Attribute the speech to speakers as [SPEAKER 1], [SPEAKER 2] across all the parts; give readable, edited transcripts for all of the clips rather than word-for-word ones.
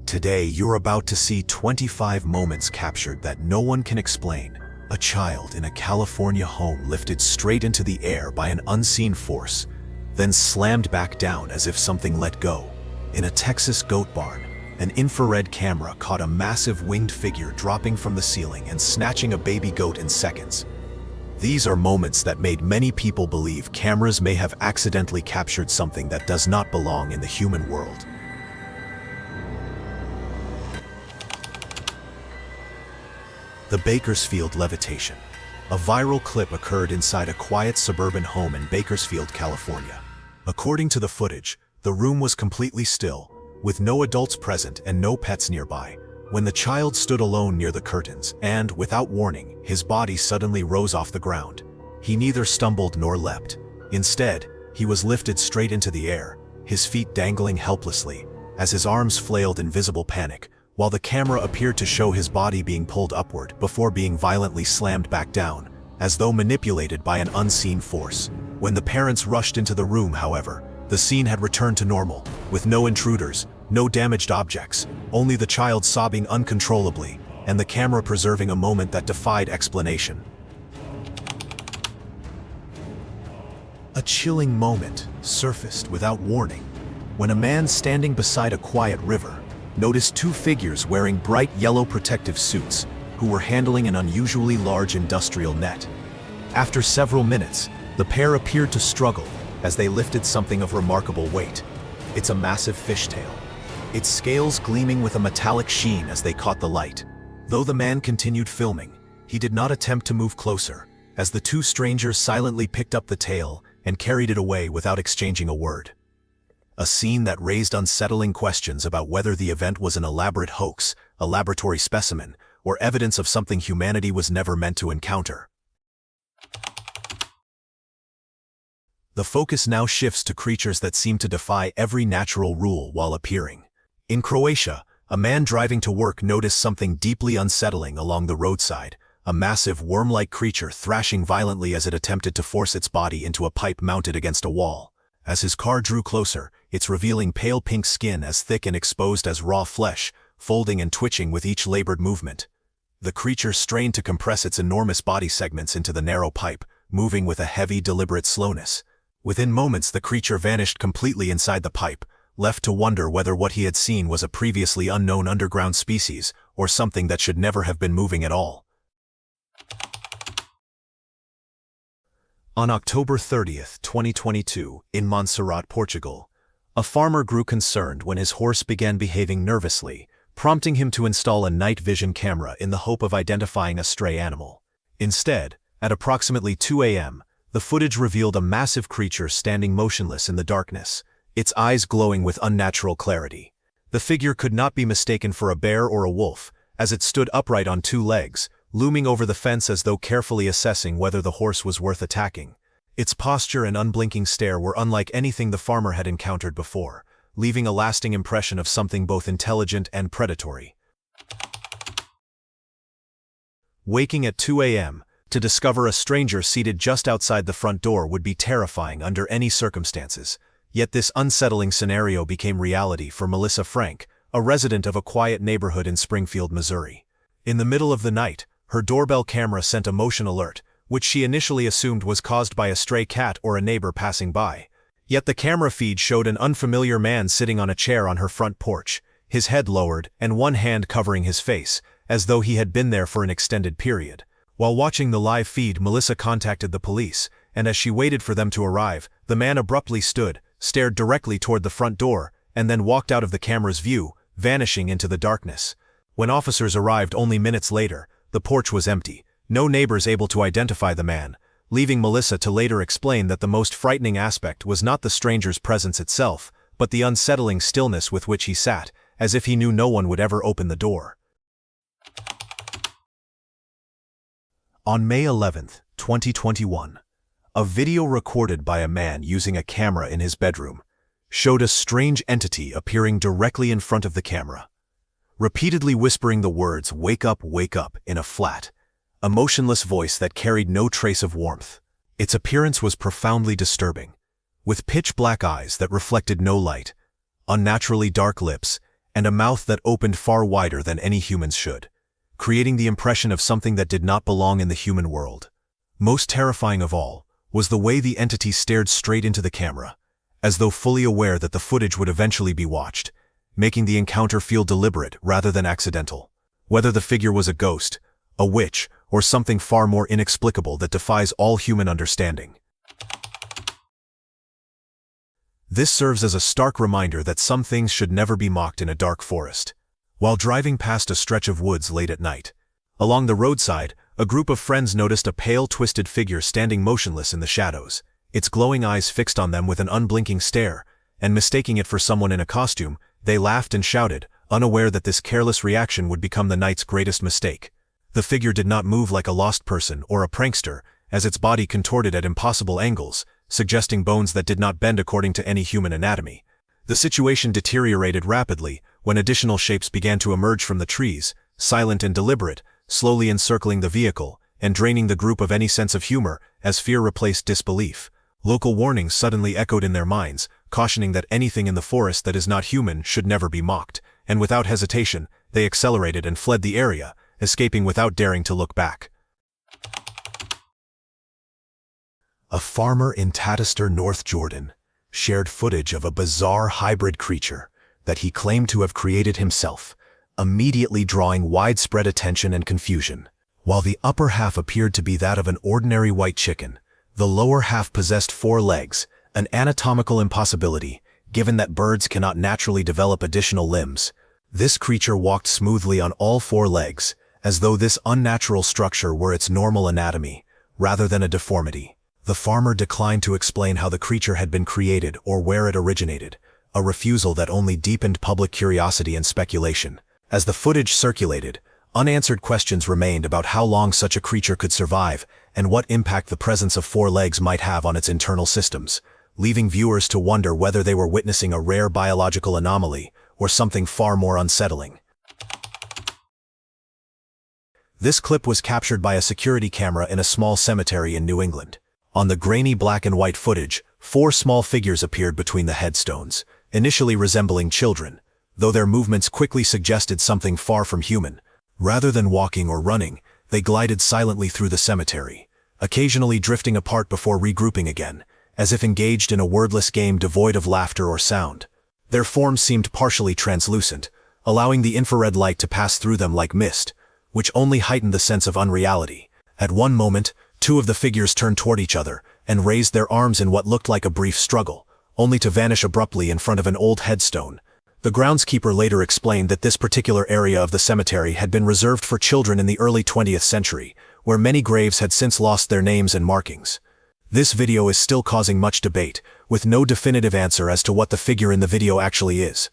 [SPEAKER 1] Today, you're about to see 25 moments captured that no one can explain. A child in a California home lifted straight into the air by an unseen force, then slammed back down as if something let go. In a Texas goat barn, an infrared camera caught a massive winged figure dropping from the ceiling and snatching a baby goat in seconds. These are moments that made many people believe cameras may have accidentally captured something that does not belong in the human world. The Bakersfield Levitation. A viral clip occurred inside a quiet suburban home in Bakersfield, California. According to the footage, the room was completely still, with no adults present and no pets nearby, when the child stood alone near the curtains and, without warning, his body suddenly rose off the ground. He neither stumbled nor leapt. Instead, he was lifted straight into the air, his feet dangling helplessly, as his arms flailed in visible panic, while the camera appeared to show his body being pulled upward before being violently slammed back down, as though manipulated by an unseen force. When the parents rushed into the room, however, the scene had returned to normal, with no intruders, no damaged objects, only the child sobbing uncontrollably, and the camera preserving a moment that defied explanation. A chilling moment surfaced without warning, when a man standing beside a quiet river noticed two figures wearing bright yellow protective suits who were handling an unusually large industrial net. After several minutes, the pair appeared to struggle as they lifted something of remarkable weight. It's a massive fishtail, its scales gleaming with a metallic sheen as they caught the light. Though the man continued filming, he did not attempt to move closer, as the two strangers silently picked up the tail and carried it away without exchanging a word. A scene that raised unsettling questions about whether the event was an elaborate hoax, a laboratory specimen, or evidence of something humanity was never meant to encounter. The focus now shifts to creatures that seem to defy every natural rule while appearing. In Croatia, a man driving to work noticed something deeply unsettling along the roadside, a massive worm-like creature thrashing violently as it attempted to force its body into a pipe mounted against a wall. As his car drew closer, its revealing pale pink skin as thick and exposed as raw flesh, folding and twitching with each labored movement. The creature strained to compress its enormous body segments into the narrow pipe, moving with a heavy, deliberate slowness. Within moments, the creature vanished completely inside the pipe, left to wonder whether what he had seen was a previously unknown underground species, or something that should never have been moving at all. On October 30th, 2022, in Montserrat, Portugal, a farmer grew concerned when his horse began behaving nervously, prompting him to install a night vision camera in the hope of identifying a stray animal. Instead, at approximately 2 a.m., the footage revealed a massive creature standing motionless in the darkness, its eyes glowing with unnatural clarity. The figure could not be mistaken for a bear or a wolf, as it stood upright on two legs, looming over the fence as though carefully assessing whether the horse was worth attacking. Its posture and unblinking stare were unlike anything the farmer had encountered before, leaving a lasting impression of something both intelligent and predatory. Waking at 2 a.m., to discover a stranger seated just outside the front door would be terrifying under any circumstances, yet this unsettling scenario became reality for Melissa Frank, a resident of a quiet neighborhood in Springfield, Missouri. In the middle of the night, her doorbell camera sent a motion alert, which she initially assumed was caused by a stray cat or a neighbor passing by. Yet the camera feed showed an unfamiliar man sitting on a chair on her front porch, his head lowered and one hand covering his face, as though he had been there for an extended period. While watching the live feed, Melissa contacted the police, and as she waited for them to arrive, the man abruptly stood, stared directly toward the front door, and then walked out of the camera's view, vanishing into the darkness. When officers arrived only minutes later, the porch was empty, no neighbors able to identify the man, leaving Melissa to later explain that the most frightening aspect was not the stranger's presence itself, but the unsettling stillness with which he sat, as if he knew no one would ever open the door. On May 11, 2021, a video recorded by a man using a camera in his bedroom showed a strange entity appearing directly in front of the camera, repeatedly whispering the words wake up," in a flat, emotionless voice that carried no trace of warmth. Its appearance was profoundly disturbing, with pitch-black eyes that reflected no light, unnaturally dark lips, and a mouth that opened far wider than any humans should, creating the impression of something that did not belong in the human world. Most terrifying of all was the way the entity stared straight into the camera, as though fully aware that the footage would eventually be watched, making the encounter feel deliberate rather than accidental. Whether the figure was a ghost, a witch, or something far more inexplicable that defies all human understanding. This serves as a stark reminder that some things should never be mocked in a dark forest. While driving past a stretch of woods late at night, along the roadside, a group of friends noticed a pale, twisted figure standing motionless in the shadows, its glowing eyes fixed on them with an unblinking stare, and mistaking it for someone in a costume, they laughed and shouted, unaware that this careless reaction would become the night's greatest mistake. The figure did not move like a lost person or a prankster, as its body contorted at impossible angles, suggesting bones that did not bend according to any human anatomy. The situation deteriorated rapidly when additional shapes began to emerge from the trees, silent and deliberate, slowly encircling the vehicle and draining the group of any sense of humor as fear replaced disbelief. Local warnings suddenly echoed in their minds, cautioning that anything in the forest that is not human should never be mocked, and without hesitation, they accelerated and fled the area, escaping without daring to look back. A farmer in Tavistock, North Jordan, shared footage of a bizarre hybrid creature that he claimed to have created himself, immediately drawing widespread attention and confusion. While the upper half appeared to be that of an ordinary white chicken, the lower half possessed 4 legs, an anatomical impossibility, given that birds cannot naturally develop additional limbs. This creature walked smoothly on all 4 legs, as though this unnatural structure were its normal anatomy, rather than a deformity. The farmer declined to explain how the creature had been created or where it originated, a refusal that only deepened public curiosity and speculation. As the footage circulated, unanswered questions remained about how long such a creature could survive and what impact the presence of 4 legs might have on its internal systems, leaving viewers to wonder whether they were witnessing a rare biological anomaly or something far more unsettling. This clip was captured by a security camera in a small cemetery in New England. On the grainy black and white footage, 4 small figures appeared between the headstones, initially resembling children, though their movements quickly suggested something far from human. Rather than walking or running, they glided silently through the cemetery, occasionally drifting apart before regrouping again, as if engaged in a wordless game devoid of laughter or sound. Their forms seemed partially translucent, allowing the infrared light to pass through them like mist, which only heightened the sense of unreality. At one moment, 2 of the figures turned toward each other and raised their arms in what looked like a brief struggle, only to vanish abruptly in front of an old headstone. The groundskeeper later explained that this particular area of the cemetery had been reserved for children in the early 20th century, where many graves had since lost their names and markings. This video is still causing much debate, with no definitive answer as to what the figure in the video actually is.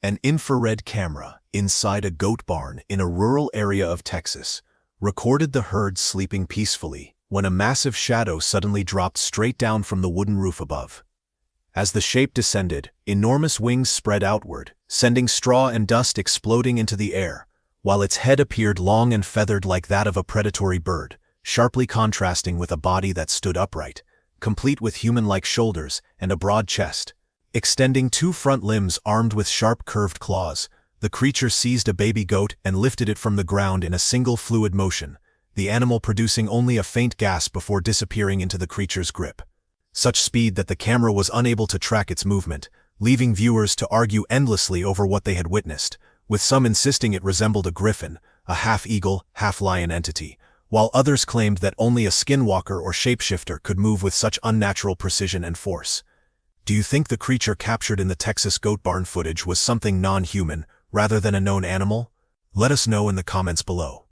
[SPEAKER 1] An infrared camera inside a goat barn in a rural area of Texas recorded the herd sleeping peacefully when a massive shadow suddenly dropped straight down from the wooden roof above. As the shape descended, enormous wings spread outward, sending straw and dust exploding into the air, while its head appeared long and feathered like that of a predatory bird, sharply contrasting with a body that stood upright, complete with human-like shoulders and a broad chest. Extending 2 front limbs armed with sharp curved claws, the creature seized a baby goat and lifted it from the ground in a single fluid motion, the animal producing only a faint gasp before disappearing into the creature's grip. Such speed that the camera was unable to track its movement, leaving viewers to argue endlessly over what they had witnessed, with some insisting it resembled a griffin, a half-eagle, half-lion entity, while others claimed that only a skinwalker or shapeshifter could move with such unnatural precision and force. Do you think the creature captured in the Texas goat barn footage was something non-human, rather than a known animal? Let us know in the comments below.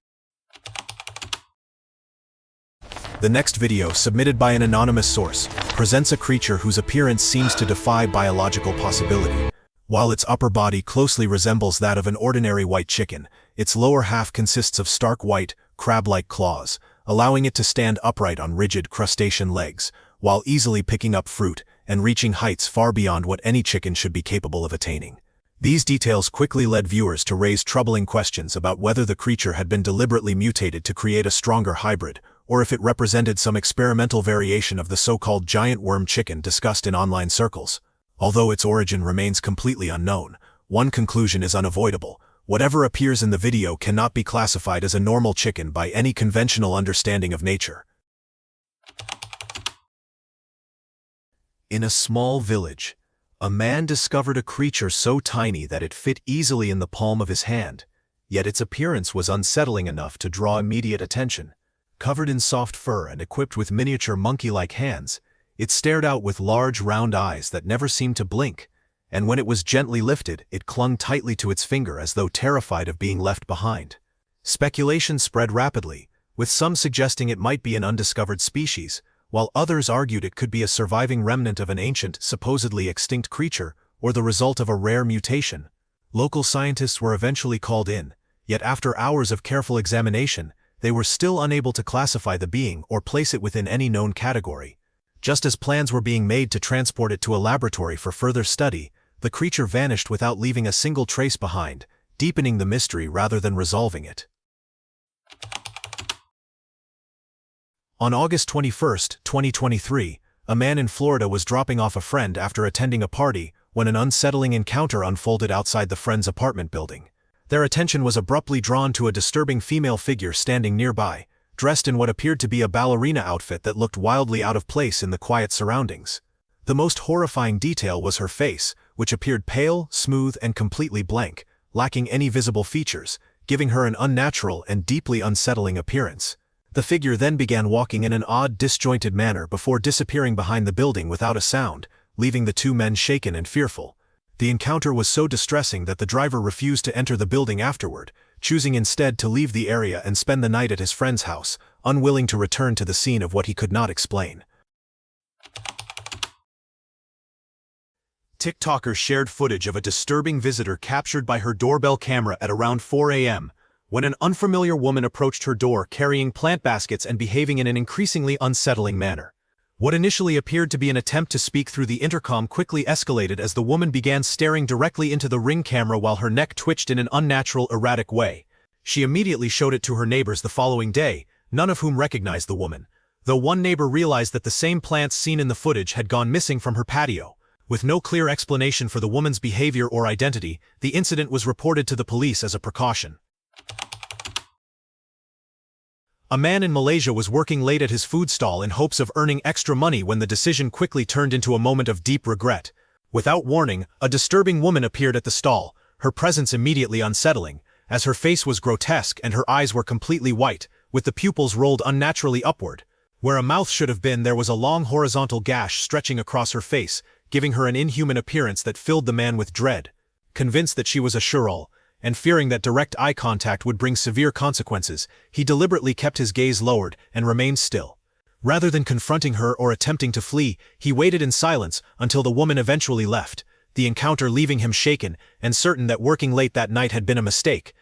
[SPEAKER 1] The next video, submitted by an anonymous source, presents a creature whose appearance seems to defy biological possibility. While its upper body closely resembles that of an ordinary white chicken, its lower half consists of stark white, crab-like claws, allowing it to stand upright on rigid crustacean legs, while easily picking up fruit and reaching heights far beyond what any chicken should be capable of attaining. These details quickly led viewers to raise troubling questions about whether the creature had been deliberately mutated to create a stronger hybrid, or if it represented some experimental variation of the so-called giant worm chicken discussed in online circles. Although its origin remains completely unknown, one conclusion is unavoidable. Whatever appears in the video cannot be classified as a normal chicken by any conventional understanding of nature. In a small village, a man discovered a creature so tiny that it fit easily in the palm of his hand, yet its appearance was unsettling enough to draw immediate attention. Covered in soft fur and equipped with miniature monkey-like hands, it stared out with large round eyes that never seemed to blink, and when it was gently lifted, it clung tightly to its finger as though terrified of being left behind. Speculation spread rapidly, with some suggesting it might be an undiscovered species, while others argued it could be a surviving remnant of an ancient, supposedly extinct creature, or the result of a rare mutation. Local scientists were eventually called in, yet after hours of careful examination, they were still unable to classify the being or place it within any known category. Just as plans were being made to transport it to a laboratory for further study, the creature vanished without leaving a single trace behind, deepening the mystery rather than resolving it. On August 21, 2023, a man in Florida was dropping off a friend after attending a party when an unsettling encounter unfolded outside the friend's apartment building. Their attention was abruptly drawn to a disturbing female figure standing nearby, dressed in what appeared to be a ballerina outfit that looked wildly out of place in the quiet surroundings. The most horrifying detail was her face, which appeared pale, smooth, and completely blank, lacking any visible features, giving her an unnatural and deeply unsettling appearance. The figure then began walking in an odd, disjointed manner before disappearing behind the building without a sound, leaving the two men shaken and fearful. The encounter was so distressing that the driver refused to enter the building afterward, choosing instead to leave the area and spend the night at his friend's house, unwilling to return to the scene of what he could not explain. TikTokers shared footage of a disturbing visitor captured by her doorbell camera at around 4 a.m., when an unfamiliar woman approached her door carrying plant baskets and behaving in an increasingly unsettling manner. What initially appeared to be an attempt to speak through the intercom quickly escalated as the woman began staring directly into the Ring camera while her neck twitched in an unnatural, erratic way. She immediately showed it to her neighbors the following day, none of whom recognized the woman, though one neighbor realized that the same plants seen in the footage had gone missing from her patio. With no clear explanation for the woman's behavior or identity, the incident was reported to the police as a precaution. A man in Malaysia was working late at his food stall in hopes of earning extra money when the decision quickly turned into a moment of deep regret. Without warning, a disturbing woman appeared at the stall, her presence immediately unsettling, as her face was grotesque and her eyes were completely white, with the pupils rolled unnaturally upward. Where a mouth should have been, there was a long horizontal gash stretching across her face, giving her an inhuman appearance that filled the man with dread. Convinced that she was a shirul, and fearing that direct eye contact would bring severe consequences, he deliberately kept his gaze lowered and remained still. Rather than confronting her or attempting to flee, he waited in silence until the woman eventually left, the encounter leaving him shaken and certain that working late that night had been a mistake.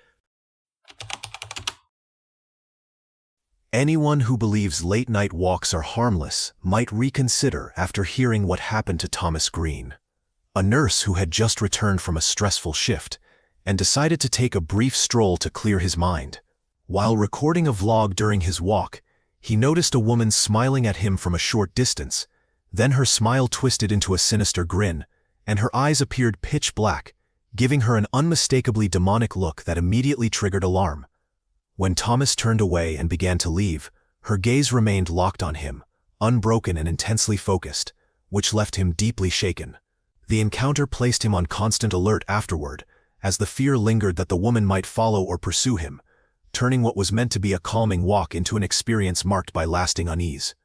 [SPEAKER 1] Anyone who believes late-night walks are harmless might reconsider after hearing what happened to Thomas Green, a nurse who had just returned from a stressful shift and decided to take a brief stroll to clear his mind. While recording a vlog during his walk, he noticed a woman smiling at him from a short distance. Then her smile twisted into a sinister grin, and her eyes appeared pitch black, giving her an unmistakably demonic look that immediately triggered alarm. When Thomas turned away and began to leave, her gaze remained locked on him, unbroken and intensely focused, which left him deeply shaken. The encounter placed him on constant alert afterward, as the fear lingered that the woman might follow or pursue him, turning what was meant to be a calming walk into an experience marked by lasting unease.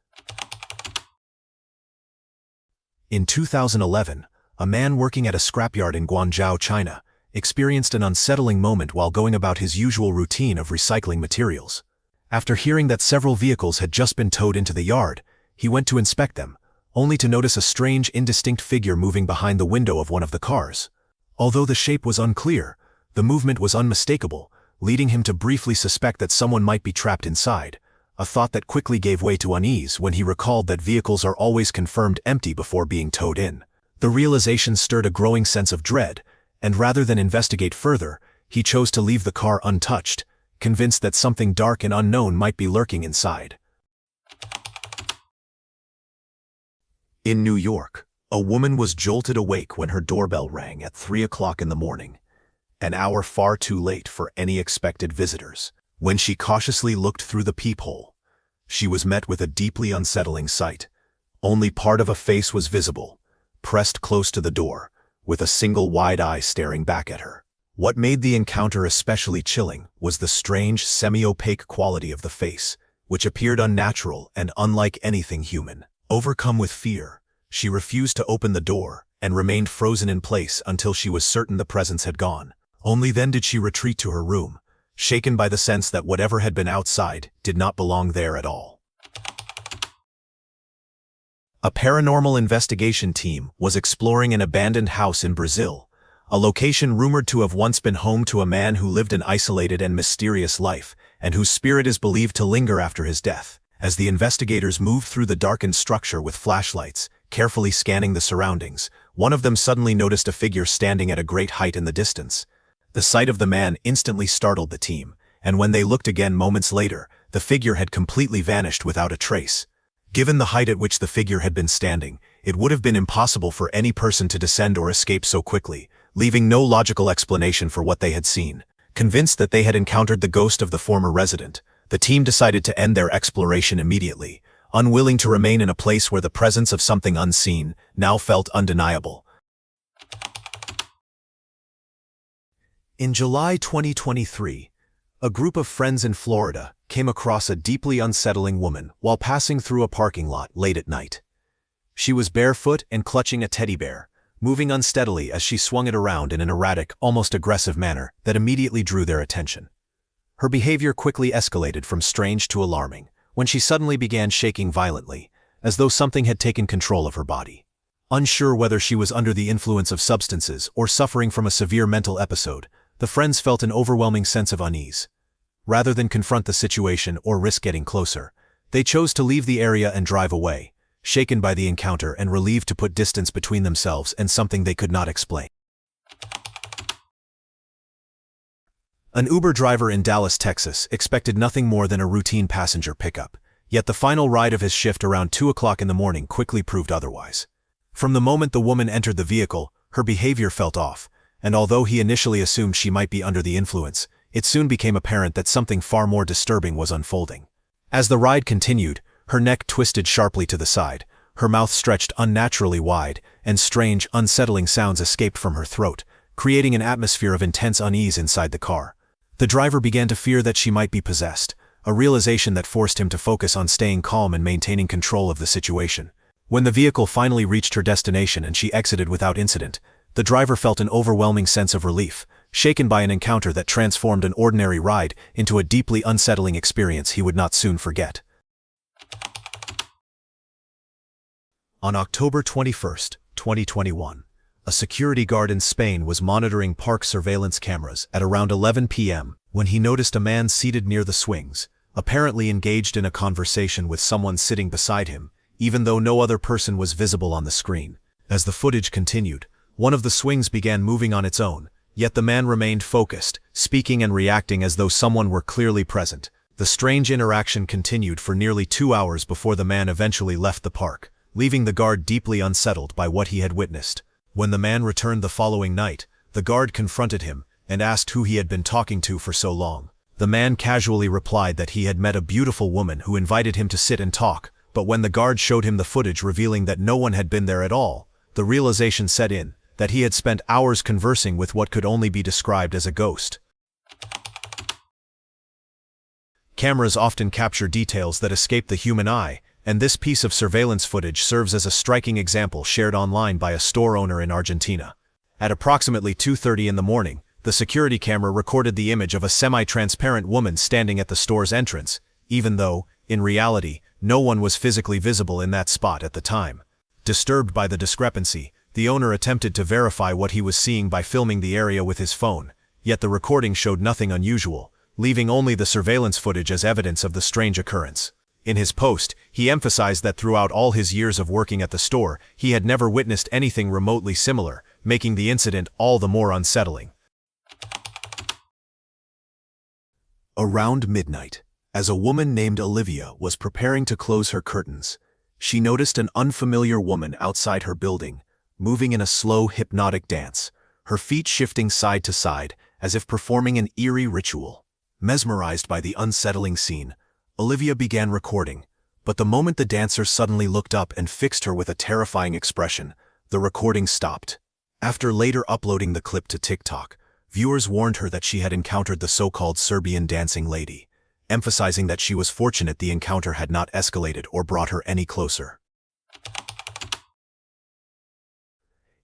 [SPEAKER 1] In 2011, a man working at a scrapyard in Guangzhou, China, experienced an unsettling moment while going about his usual routine of recycling materials. After hearing that several vehicles had just been towed into the yard, he went to inspect them, only to notice a strange, indistinct figure moving behind the window of one of the cars. Although the shape was unclear, the movement was unmistakable, leading him to briefly suspect that someone might be trapped inside, a thought that quickly gave way to unease when he recalled that vehicles are always confirmed empty before being towed in. The realization stirred a growing sense of dread, and rather than investigate further, he chose to leave the car untouched, convinced that something dark and unknown might be lurking inside. In New York, A woman was jolted awake when her doorbell rang at 3 o'clock in the morning, an hour far too late for any expected visitors. When she cautiously looked through the peephole, she was met with a deeply unsettling sight. Only part of a face was visible, pressed close to the door, with a single wide eye staring back at her. What made the encounter especially chilling was the strange, semi-opaque quality of the face, which appeared unnatural and unlike anything human. Overcome with fear, she refused to open the door and remained frozen in place until she was certain the presence had gone. Only then did she retreat to her room, shaken by the sense that whatever had been outside did not belong there at all. A paranormal investigation team was exploring an abandoned house in Brazil, a location rumored to have once been home to a man who lived an isolated and mysterious life, and whose spirit is believed to linger after his death. As the investigators moved through the darkened structure with flashlights, carefully scanning the surroundings, one of them suddenly noticed a figure standing at a great height in the distance. The sight of the man instantly startled the team, and when they looked again moments later, the figure had completely vanished without a trace. Given the height at which the figure had been standing, it would have been impossible for any person to descend or escape so quickly, leaving no logical explanation for what they had seen. Convinced that they had encountered the ghost of the former resident, the team decided to end their exploration immediately, unwilling to remain in a place where the presence of something unseen now felt undeniable. In July 2023, a group of friends in Florida came across a deeply unsettling woman while passing through a parking lot late at night. She was barefoot and clutching a teddy bear, moving unsteadily as she swung it around in an erratic, almost aggressive manner that immediately drew their attention. Her behavior quickly escalated from strange to alarming, when she suddenly began shaking violently, as though something had taken control of her body. Unsure whether she was under the influence of substances or suffering from a severe mental episode, the friends felt an overwhelming sense of unease. Rather than confront the situation or risk getting closer, they chose to leave the area and drive away, shaken by the encounter and relieved to put distance between themselves and something they could not explain. An Uber driver in Dallas, Texas, expected nothing more than a routine passenger pickup, yet the final ride of his shift around 2 o'clock in the morning quickly proved otherwise. From the moment the woman entered the vehicle, her behavior felt off, and although he initially assumed she might be under the influence, it soon became apparent that something far more disturbing was unfolding. As the ride continued, her neck twisted sharply to the side, her mouth stretched unnaturally wide, and strange, unsettling sounds escaped from her throat, creating an atmosphere of intense unease inside the car. The driver began to fear that she might be possessed, a realization that forced him to focus on staying calm and maintaining control of the situation. When the vehicle finally reached her destination and she exited without incident, the driver felt an overwhelming sense of relief, shaken by an encounter that transformed an ordinary ride into a deeply unsettling experience he would not soon forget. On October 21, 2021, a security guard in Spain was monitoring park surveillance cameras at around 11 p.m. when he noticed a man seated near the swings, apparently engaged in a conversation with someone sitting beside him, even though no other person was visible on the screen. As the footage continued, one of the swings began moving on its own, yet the man remained focused, speaking and reacting as though someone were clearly present. The strange interaction continued for nearly 2 hours before the man eventually left the park, leaving the guard deeply unsettled by what he had witnessed. When the man returned the following night, the guard confronted him and asked who he had been talking to for so long. The man casually replied that he had met a beautiful woman who invited him to sit and talk, but when the guard showed him the footage revealing that no one had been there at all, the realization set in that he had spent hours conversing with what could only be described as a ghost. Cameras often capture details that escape the human eye, and this piece of surveillance footage serves as a striking example shared online by a store owner in Argentina. At approximately 2:30 in the morning, the security camera recorded the image of a semi-transparent woman standing at the store's entrance, even though, in reality, no one was physically visible in that spot at the time. Disturbed by the discrepancy, the owner attempted to verify what he was seeing by filming the area with his phone, yet the recording showed nothing unusual, leaving only the surveillance footage as evidence of the strange occurrence. In his post, he emphasized that throughout all his years of working at the store, he had never witnessed anything remotely similar, making the incident all the more unsettling. Around midnight, as a woman named Olivia was preparing to close her curtains, she noticed an unfamiliar woman outside her building, moving in a slow, hypnotic dance, her feet shifting side to side as if performing an eerie ritual. Mesmerized by the unsettling scene, Olivia began recording, but the moment the dancer suddenly looked up and fixed her with a terrifying expression, the recording stopped. After later uploading the clip to TikTok, viewers warned her that she had encountered the so-called Serbian dancing lady, emphasizing that she was fortunate the encounter had not escalated or brought her any closer.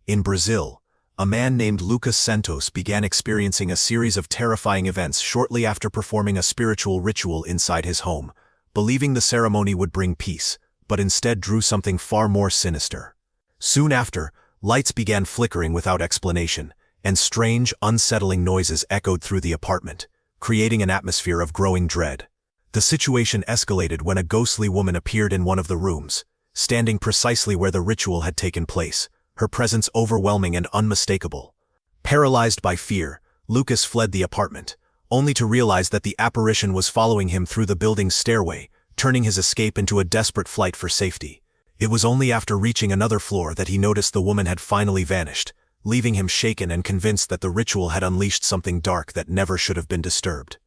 [SPEAKER 1] In Brazil, a man named Lucas Santos began experiencing a series of terrifying events shortly after performing a spiritual ritual inside his home, believing the ceremony would bring peace, but instead drew something far more sinister. Soon after, lights began flickering without explanation, and strange, unsettling noises echoed through the apartment, creating an atmosphere of growing dread. The situation escalated when a ghostly woman appeared in one of the rooms, standing precisely where the ritual had taken place, her presence overwhelming and unmistakable. Paralyzed by fear, Lucas fled the apartment, only to realize that the apparition was following him through the building's stairway, turning his escape into a desperate flight for safety. It was only after reaching another floor that he noticed the woman had finally vanished, leaving him shaken and convinced that the ritual had unleashed something dark that never should have been disturbed.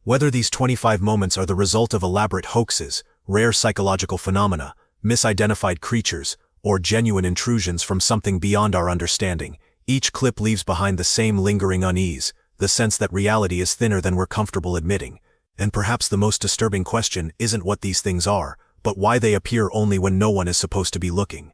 [SPEAKER 1] Whether these 25 moments are the result of elaborate hoaxes, rare psychological phenomena, misidentified creatures, or genuine intrusions from something beyond our understanding, each clip leaves behind the same lingering unease, the sense that reality is thinner than we're comfortable admitting. And perhaps the most disturbing question isn't what these things are, but why they appear only when no one is supposed to be looking.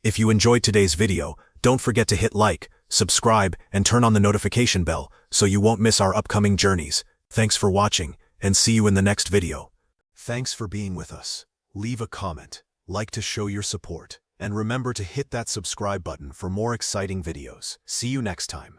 [SPEAKER 1] If you enjoyed today's video, don't forget to hit like, subscribe, and turn on the notification bell so you won't miss our upcoming journeys. Thanks for watching, and see you in the next video. Thanks for being with us. Leave a comment, like to show your support, and remember to hit that subscribe button for more exciting videos. See you next time.